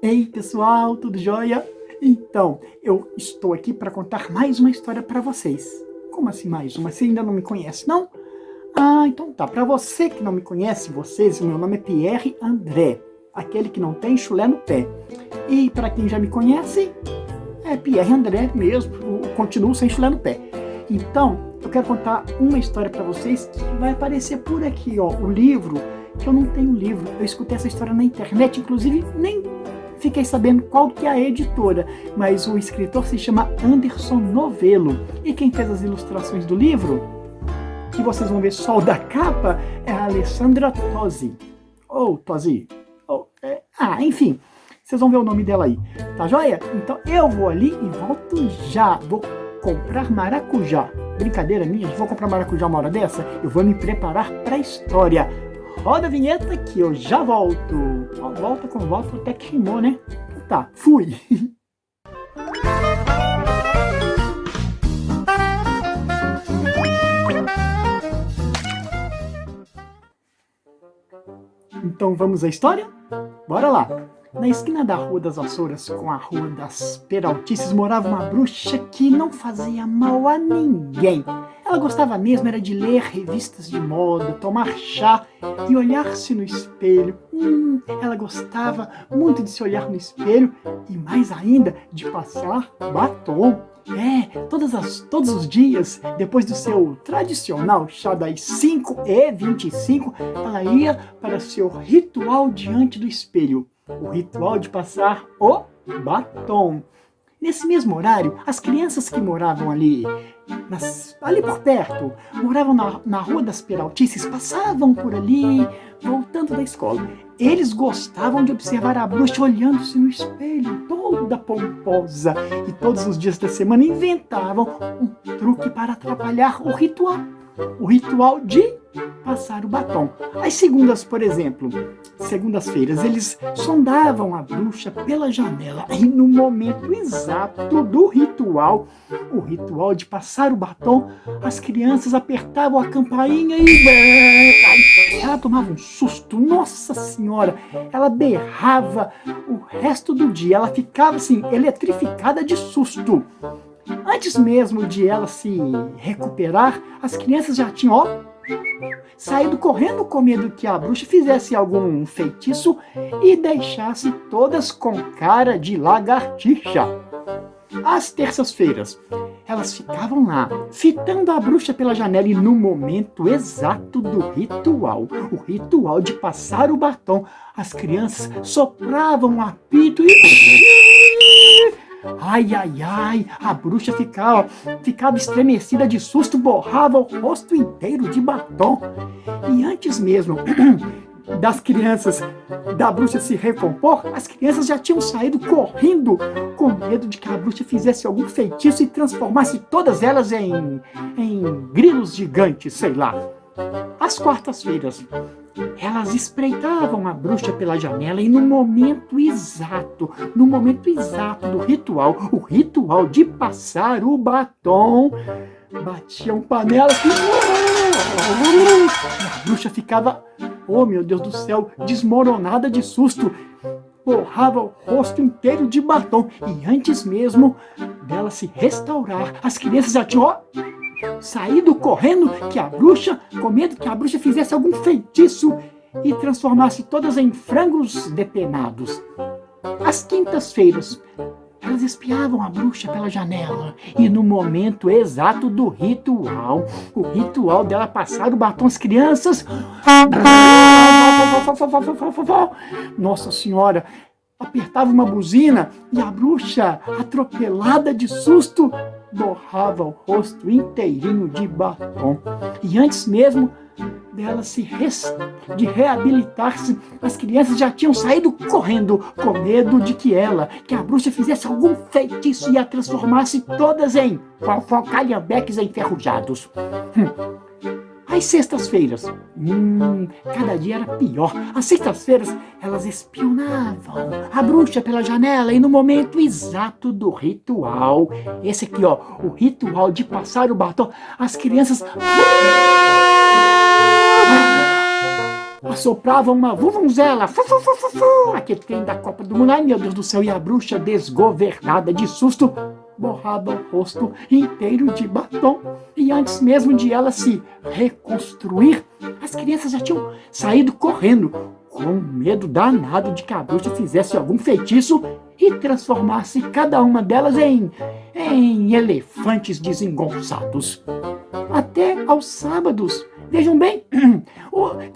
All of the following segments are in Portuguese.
Ei, pessoal, tudo jóia? Então, eu estou aqui para contar mais uma história para vocês. Como assim mais uma? Você ainda não me conhece, não? Ah, então tá. Para você que não me conhece, o meu nome é Pierre André, aquele que não tem chulé no pé. E para quem já me conhece, é Pierre André mesmo, eu continuo sem chulé no pé. Então, eu quero contar uma história para vocês que vai aparecer por aqui, ó, o livro, que eu não tenho livro. Eu escutei essa história na internet, inclusive nem fiquei sabendo qual que é a editora, mas o escritor se chama Anderson Novello. E quem fez as ilustrações do livro, que vocês vão ver só o da capa, é a Alessandra Tosi. Tosi. Enfim, vocês vão ver o nome dela aí. Tá joia? Então eu vou ali e volto já. Vou comprar maracujá. Brincadeira minha, vou comprar maracujá uma hora dessa? Eu vou me preparar para a história. Roda a vinheta que eu já volto. Volta com volta até que rimou, né? Tá, fui. Então vamos à história? Bora lá! Na esquina da Rua das Vassouras com a Rua das Peraltices morava uma bruxa que não fazia mal a ninguém. Ela gostava mesmo era de ler revistas de moda, tomar chá e olhar-se no espelho. Ela gostava muito de se olhar no espelho e mais ainda de passar batom. Todos os dias, depois do seu tradicional chá das 5h25, ela ia para seu ritual diante do espelho. O ritual de passar o batom. Nesse mesmo horário, as crianças que moravam ali por perto, moravam na Rua das Peraltices, passavam por ali, voltando da escola. Eles gostavam de observar a bruxa olhando-se no espelho, toda pomposa, e todos os dias da semana inventavam um truque para atrapalhar o ritual de passar o batom. Às segundas, por exemplo, segundas-feiras, eles sondavam a bruxa pela janela e no momento exato do ritual, o ritual de passar o batom, as crianças apertavam a campainha e ela tomava um susto. Nossa Senhora, ela berrava o resto do dia, ela ficava assim, eletrificada de susto. Antes mesmo de ela se recuperar, as crianças já tinham, saído correndo com medo que a bruxa fizesse algum feitiço e deixasse todas com cara de lagartixa. Às terças-feiras, elas ficavam lá, fitando a bruxa pela janela e no momento exato do ritual, o ritual de passar o batom, as crianças sopravam um apito e... a bruxa ficava estremecida de susto, borrava o rosto inteiro de batom. E antes mesmo das crianças, da bruxa se recompor, as crianças já tinham saído correndo, com medo de que a bruxa fizesse algum feitiço e transformasse todas elas em grilos gigantes, sei lá. Às quartas-feiras, elas espreitavam a bruxa pela janela e no momento exato do ritual, o ritual de passar o batom, batiam panelas e a bruxa ficava, oh meu Deus do céu, desmoronada de susto, borrava o rosto inteiro de batom e antes mesmo dela se restaurar, as crianças já tinham saído correndo com medo que a bruxa fizesse algum feitiço e transformasse todas em frangos depenados. Às quintas-feiras, elas espiavam a bruxa pela janela e no momento exato do ritual, o ritual dela passar o batom, as crianças... Nossa Senhora! Apertava uma buzina e a bruxa, atropelada de susto, borrava o rosto inteirinho de batom. E antes mesmo dela de reabilitar-se, as crianças já tinham saído correndo, com medo de que a bruxa fizesse algum feitiço e a transformasse todas em calhambeques enferrujados. Às sextas-feiras, cada dia era pior. Às sextas-feiras, elas espionavam a bruxa pela janela e no momento exato do ritual, esse aqui, o ritual de passar o batom, as crianças assoprava uma vuvuzela, fu, fu, fu, fu, fu, aquele trem da Copa do Mundo. Ai, meu Deus do céu, e a bruxa, desgovernada de susto, borrava o rosto inteiro de batom. E antes mesmo de ela se reconstruir, as crianças já tinham saído correndo, com medo danado de que a bruxa fizesse algum feitiço e transformasse cada uma delas em elefantes desengonçados. Até aos sábados, vejam bem,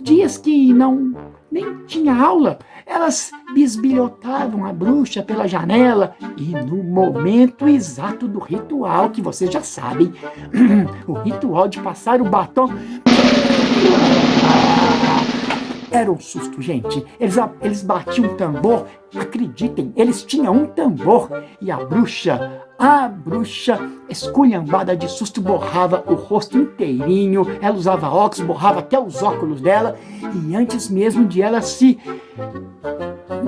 dias que nem tinha aula, elas bisbilhotavam a bruxa pela janela e no momento exato do ritual, que vocês já sabem, o ritual de passar o batom, era um susto, gente. Eles batiam um tambor, acreditem, eles tinham um tambor e a bruxa, esculhambada de susto, borrava o rosto inteirinho. Ela usava óculos, borrava até os óculos dela, e antes mesmo de ela se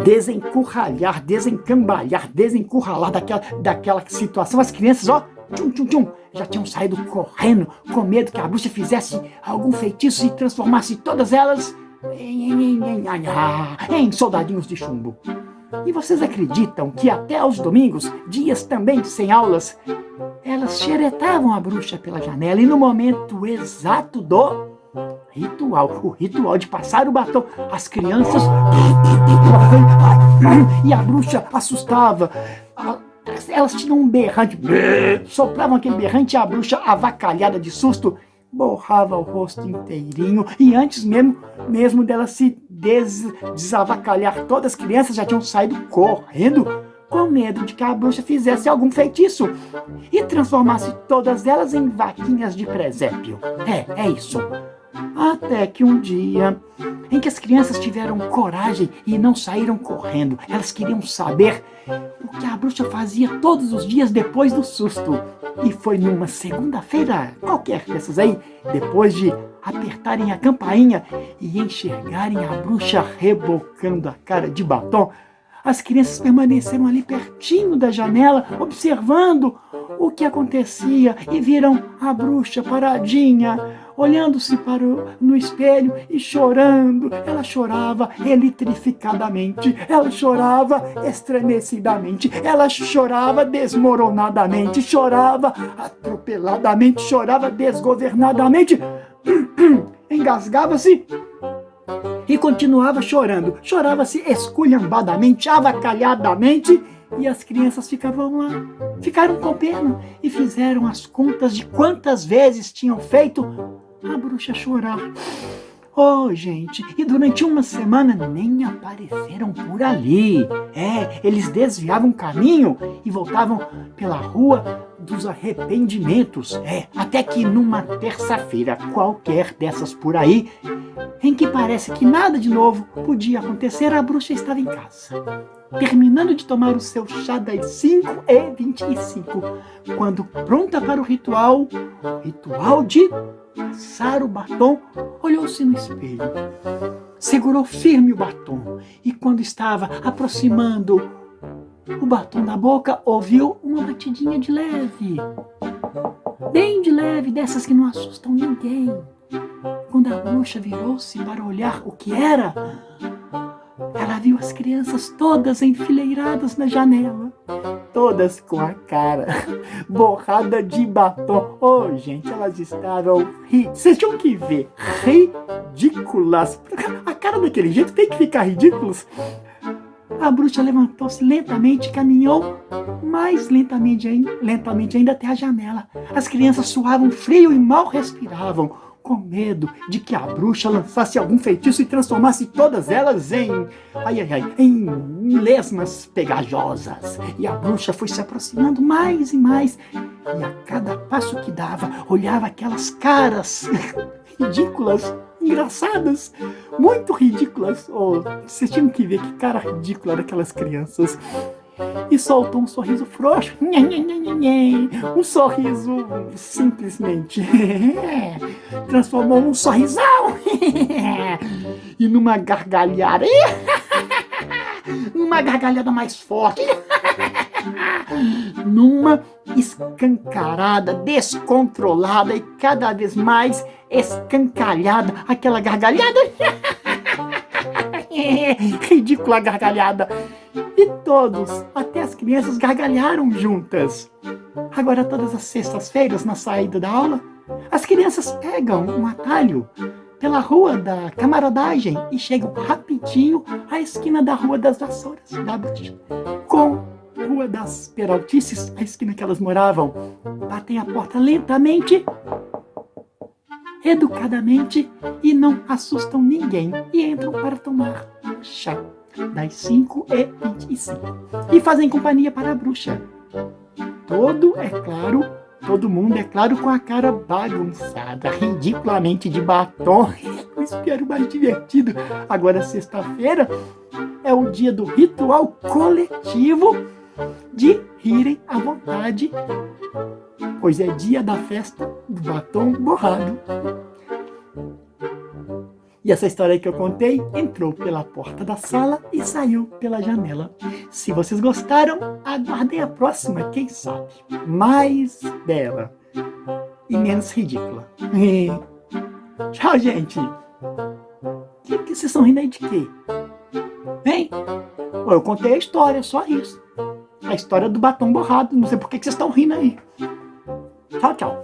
desencurralhar, desencambalhar, desencurralar daquela situação, as crianças, tchum, tchum, tchum, já tinham saído correndo, com medo que a bruxa fizesse algum feitiço e transformasse todas elas em soldadinhos de chumbo. E vocês acreditam que até aos domingos, dias também sem aulas, elas xeretavam a bruxa pela janela, e no momento exato do ritual, o ritual de passar o batom, as crianças e a bruxa assustava. Elas tinham um berrante, sopravam aquele berrante, e a bruxa, avacalhada de susto, borrava o rosto inteirinho. E antes mesmo dela se desavacalhar, todas as crianças já tinham saído correndo, com medo de que a bruxa fizesse algum feitiço e transformasse todas elas em vaquinhas de presépio. É isso. Até que um dia em que as crianças tiveram coragem e não saíram correndo, elas queriam saber o que a bruxa fazia todos os dias depois do susto. E foi numa segunda-feira, qualquer dessas aí, depois de apertarem a campainha e enxergarem a bruxa rebocando a cara de batom, as crianças permaneceram ali pertinho da janela, observando o que acontecia, e viram a bruxa paradinha, olhando-se no espelho e chorando. Ela chorava eletrificadamente, ela chorava estremecidamente, ela chorava desmoronadamente, chorava atropeladamente, chorava desgovernadamente, engasgava-se e continuava chorando. Chorava-se esculhambadamente, avacalhadamente, e as crianças ficaram com pena e fizeram as contas de quantas vezes tinham feito a bruxa chorar. Gente, e durante uma semana nem apareceram por ali. Eles desviavam o caminho e voltavam pela rua dos arrependimentos. Até que numa terça-feira qualquer dessas por aí, em que parece que nada de novo podia acontecer, a bruxa estava em casa, terminando de tomar o seu chá das 5h25, quando, pronta para o ritual de passar o batom, olhou-se no espelho, segurou firme o batom, e quando estava aproximando o batom da boca, ouviu uma batidinha de leve, bem de leve, dessas que não assustam ninguém. Quando a bruxa virou-se para olhar o que era, ela viu as crianças todas enfileiradas na janela, todas com a cara borrada de batom. Gente, elas estavam vocês tinham que ver, ridículas. A cara daquele jeito tem que ficar ridículos. A bruxa levantou-se lentamente e caminhou mais lentamente ainda até a janela. As crianças suavam frio e mal respiravam, com medo de que a bruxa lançasse algum feitiço e transformasse todas elas em lesmas pegajosas. E a bruxa foi se aproximando mais e mais, e a cada passo que dava, olhava aquelas caras ridículas, engraçadas, muito ridículas. Vocês tinham que ver que cara ridícula daquelas crianças. E soltou um sorriso frouxo, um sorriso simplesmente transformou num sorrisão e numa gargalhada mais forte, numa escancarada, descontrolada e cada vez mais escancalhada, aquela gargalhada Ridícula gargalhada. E todos, até as crianças, gargalharam juntas. Agora, todas as sextas-feiras, na saída da aula, as crianças pegam um atalho pela Rua da Camaradagem e chegam rapidinho à esquina da Rua das Vassouras, da Bruxa, com Rua das Peraltices, a esquina que elas moravam. Batem a porta lentamente, educadamente, e não assustam ninguém, e entram para tomar chá das 5h25 e fazem companhia para a bruxa. Todo mundo, é claro, com a cara bagunçada, ridiculamente de batom. O espero mais divertido. Agora, sexta-feira, é o dia do ritual coletivo de rirem à vontade, pois é dia da festa do batom borrado. E essa história que eu contei entrou pela porta da sala e saiu pela janela. Se vocês gostaram, aguardem a próxima, quem sabe, mais bela e menos ridícula. Tchau, gente! Que vocês estão rindo aí de quê? Hein? Eu contei a história, só isso. A história do batom borrado. Não sei por que vocês estão rindo aí. Tchau, tchau.